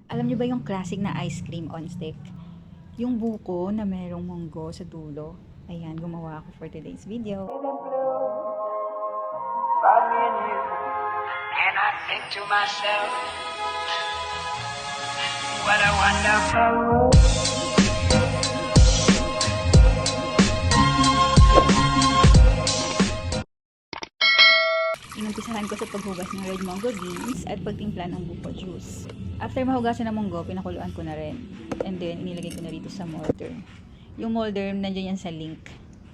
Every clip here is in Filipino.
Alam niyo ba yung classic na ice cream on stick? Yung buko na merong munggo sa dulo. Ayan, gumawa ako for today's video. Find me and you, and I think to myself, what a wonderful world. Inumpisahan ko sa paghugas ng red mango beans at pagtimpla ng buko juice. After mahugasan ng munggo, pinakuluan ko na rin. And then, inilagay ko na rito sa molder. Yung molder, nandiyan yan sa link.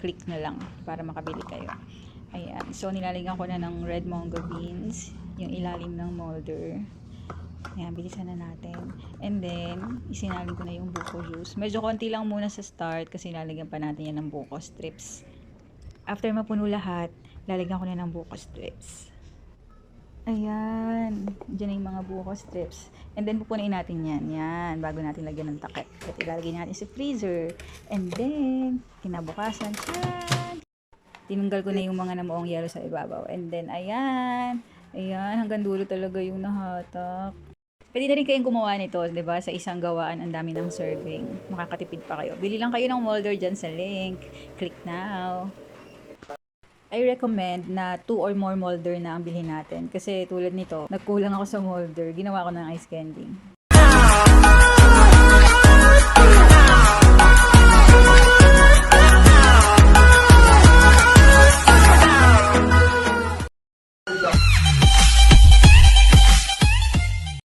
Click na lang para makabili kayo. Ayan. So, nilalagyan ko na ng red mango beans, yung ilalim ng molder. Ayan, bilisan na natin. And then, isinalin ko na yung buko juice. Medyo konti lang muna sa start kasi lalagyan pa natin yan ng buko strips. After mapuno lahat, lalagyan ko na ng buko strips. Ayan. Diyan na yung mga buko strips. And then, pupunin natin yan. Yan. Bago natin lagyan ng takip. At ilalagay natin sa freezer. And then, kinabukasan, tiyaan! Tinunggal ko na yung mga namuong yellow sa ibabaw. And then, ayan. Ayan. Hanggang dulo talaga yung nahatak. Pwede na rin kayong gumawa nito, 'di ba? Sa isang gawaan, ang dami ng serving. Makakatipid pa kayo. Bili lang kayo ng molder dyan sa link. Click now. I recommend na 2 or more molder na ang bilhin natin. Kasi tulad nito, nagkulang ako sa molder. Ginawa ko ng ice candy.